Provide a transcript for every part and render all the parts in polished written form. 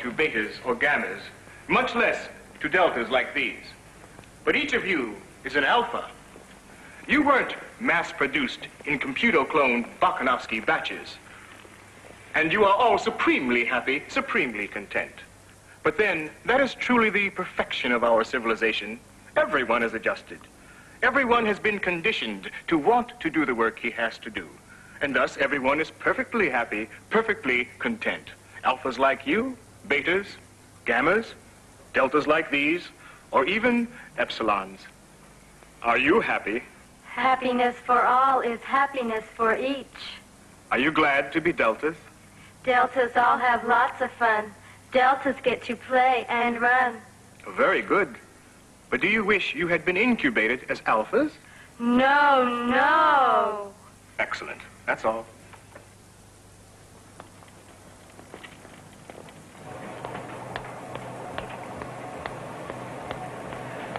to betas or gammas, much less to deltas like these. But each of you is an alpha. You weren't mass-produced in computer-cloned Bakhanovsky batches. And you are all supremely happy, supremely content. But then, that is truly the perfection of our civilization. Everyone is adjusted. Everyone has been conditioned to want to do the work he has to do. And thus, everyone is perfectly happy, perfectly content. Alphas like you, betas, gammas, deltas like these, or even epsilons. Are you happy? Happiness for all is happiness for each. Are you glad to be deltas? Deltas all have lots of fun. Deltas get to play and run. Very good. But do you wish you had been incubated as alphas? No, no. Excellent. That's all.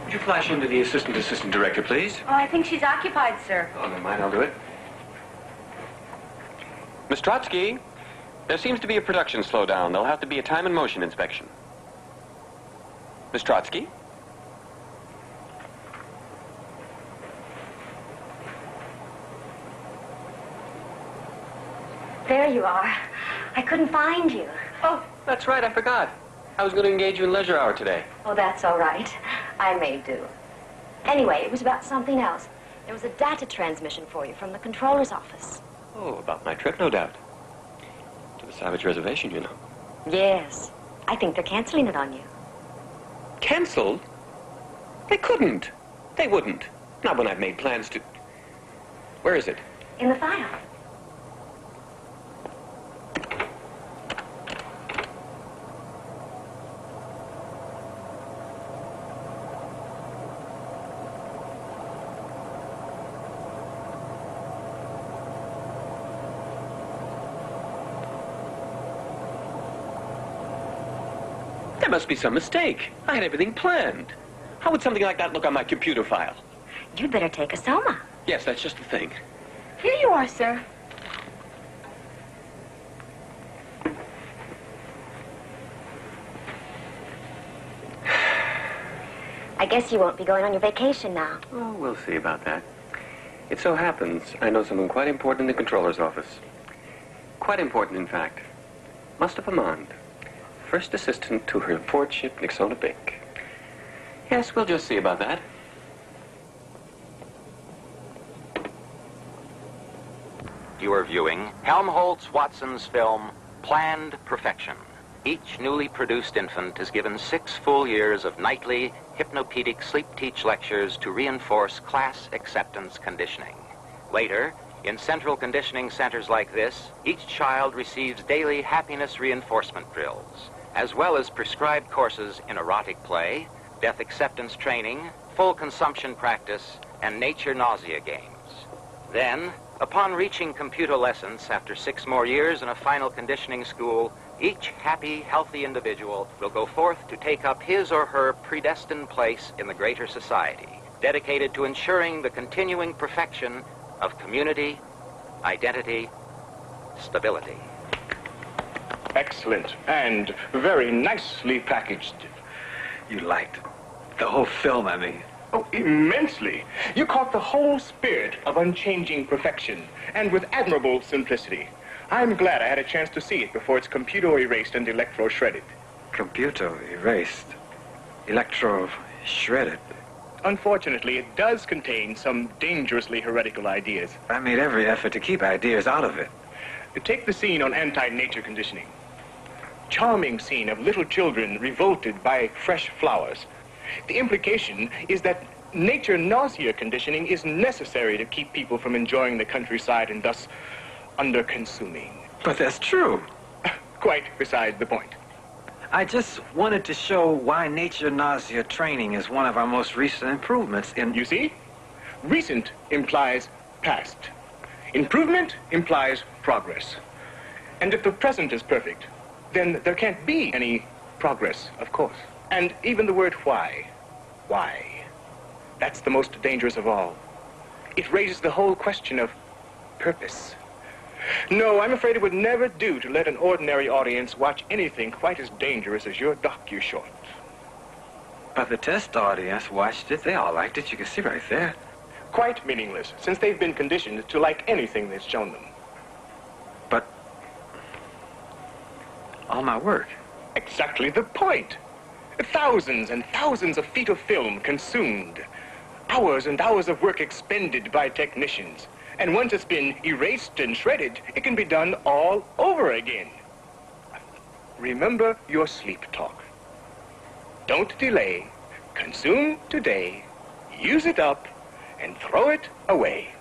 Would you flash into the assistant director, please? Oh, I think she's occupied, sir. Oh, never mind. I'll do it. Miss Trotsky, there seems to be a production slowdown. There'll have to be a time and motion inspection. Miss Trotsky? There you are. I couldn't find you. Oh, that's right. I forgot. I was going to engage you in leisure hour today. Oh, that's all right. I may do. Anyway, it was about something else. There was a data transmission for you from the controller's office. Oh, about my trip, no doubt. To the Savage Reservation, you know. Yes. I think they're canceling it on you. Canceled? They couldn't. They wouldn't. Not when I've made plans to... Where is it? In the file. There must be some mistake. I had everything planned. How would something like that look on my computer file? You'd better take a soma. Yes, that's just the thing. Here you are, sir. I guess you won't be going on your vacation now. Oh, we'll see about that. It so happens I know someone quite important in the controller's office. Quite important, in fact. Mustafa Mond. First assistant to her lordship Nixona Bink. Yes, we'll just see about that. You are viewing Helmholtz-Watson's film, Planned Perfection. Each newly produced infant is given 6 full years of nightly hypnopedic sleep-teach lectures to reinforce class acceptance conditioning. Later, in central conditioning centers like this, each child receives daily happiness reinforcement drills, as well as prescribed courses in erotic play, death acceptance training, full consumption practice, and nature nausea games. Then, upon reaching computer lessons after 6 more years in a final conditioning school, each happy, healthy individual will go forth to take up his or her predestined place in the greater society, dedicated to ensuring the continuing perfection of community, identity, stability. Excellent, and very nicely packaged. You liked the whole film, I mean. Oh, immensely. You caught the whole spirit of unchanging perfection, and with admirable simplicity. I'm glad I had a chance to see it before it's computer erased and electro shredded. Computer erased, electro shredded. Unfortunately, it does contain some dangerously heretical ideas. I made every effort to keep ideas out of it. Take the scene on anti-nature conditioning. Charming scene of little children revolted by fresh flowers. The implication is that nature nausea conditioning is necessary to keep people from enjoying the countryside and thus under-consuming. But that's true. Quite besides the point. I just wanted to show why nature nausea training is one of our most recent improvements in... You see? Recent implies past. Improvement implies progress. And if the present is perfect, then there can't be any progress, of course. And even the word why. Why? That's the most dangerous of all. It raises the whole question of purpose. No, I'm afraid it would never do to let an ordinary audience watch anything quite as dangerous as your docu-short. But the test audience watched it. They all liked it. You can see right there. Quite meaningless, since they've been conditioned to like anything that's shown them. But all my work. Exactly the point. Thousands and thousands of feet of film consumed. Hours and hours of work expended by technicians. And once it's been erased and shredded, it can be done all over again. Remember your sleep talk. Don't delay. Consume today. Use it up and throw it away.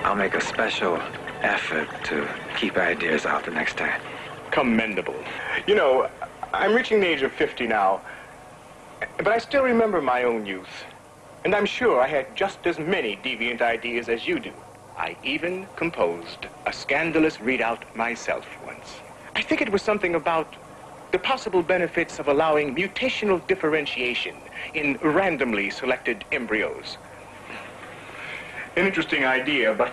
I'll make a special effort to keep ideas out the next time. Commendable. You know, I'm reaching the age of 50 now, but I still remember my own youth. And I'm sure I had just as many deviant ideas as you do. I even composed a scandalous readout myself once. I think it was something about the possible benefits of allowing mutational differentiation in randomly selected embryos. An interesting idea, but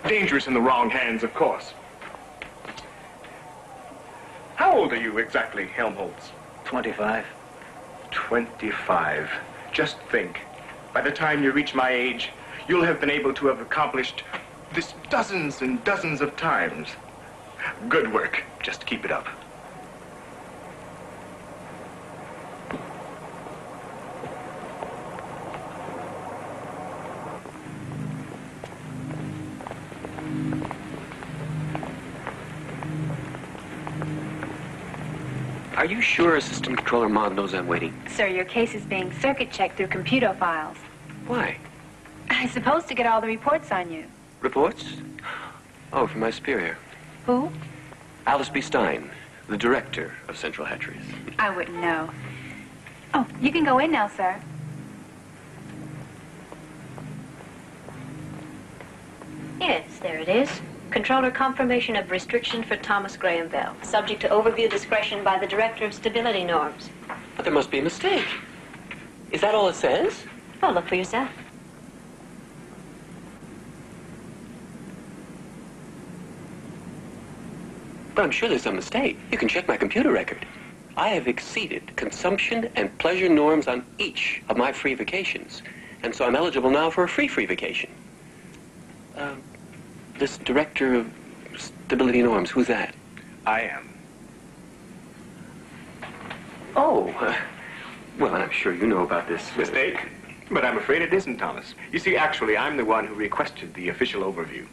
dangerous in the wrong hands, of course. How old are you exactly, Helmholtz? 25. 25. Just think. By the time you reach my age, you'll have been able to have accomplished this dozens and dozens of times. Good work. Just keep it up. Are you sure Assistant Controller Mond knows I'm waiting? Sir, your case is being circuit checked through computer files. Why? I'm supposed to get all the reports on you. Reports? Oh, from my superior. Who? Alice B. Stein, the director of Central Hatcheries. I wouldn't know. Oh, you can go in now, sir. Yes, there it is. Controller confirmation of restriction for Thomas Graham Bell. Subject to overview discretion by the Director of Stability Norms. But there must be a mistake. Is that all it says? Well, look for yourself. But I'm sure there's some mistake. You can check my computer record. I have exceeded consumption and pleasure norms on each of my free vacations. And so I'm eligible now for a free vacation. This Director of Stability Norms, who's that? I am. Oh, well, I'm sure you know about this. Mistake? But I'm afraid it isn't, Thomas. You see, actually, I'm the one who requested the official overview.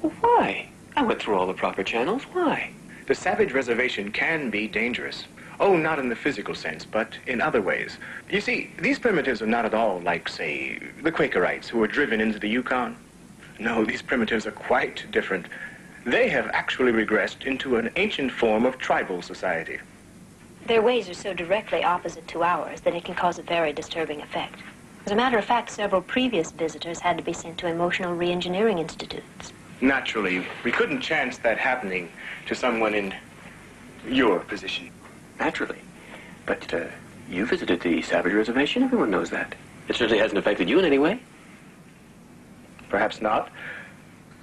Well, why? I went through all the proper channels. Why? The Savage Reservation can be dangerous. Oh, not in the physical sense, but in other ways. You see, these primitives are not at all like, say, the Quakerites who were driven into the Yukon. No, these primitives are quite different. They have actually regressed into an ancient form of tribal society. Their ways are so directly opposite to ours that it can cause a very disturbing effect. As a matter of fact, several previous visitors had to be sent to emotional re-engineering institutes. Naturally, we couldn't chance that happening to someone in your position. Naturally. But, you visited the Savage Reservation. Everyone knows that. It certainly hasn't affected you in any way. Perhaps not.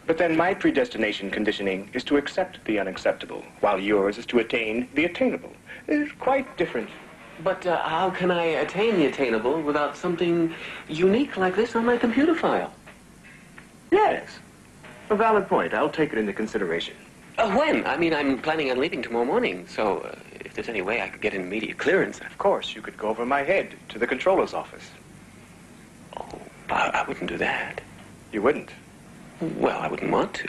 But then my predestination conditioning is to accept the unacceptable, while yours is to attain the attainable. It's quite different. But how can I attain the attainable without something unique like this on my computer file? Yes. A valid point. I'll take it into consideration. When? I mean, I'm planning on leaving tomorrow morning, so if there's any way I could get an immediate clearance. Of course, you could go over my head to the controller's office. Oh, I wouldn't do that. You wouldn't? Well, I wouldn't want to.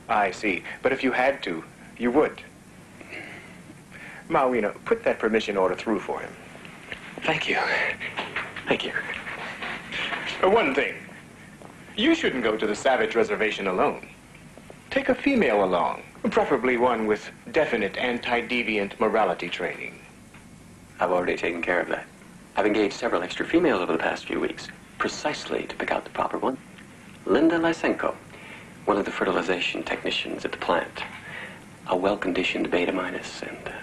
I see. But if you had to, you would. Mawina, put that permission order through for him. Thank you. Thank you. One thing. You shouldn't go to the Savage Reservation alone. Take a female along, preferably one with definite anti-deviant morality training. I've already taken care of that. I've engaged several extra females over the past few weeks, precisely to pick out the proper one. Linda Lysenko. one of the fertilization technicians at the plant. A well-conditioned beta minus, and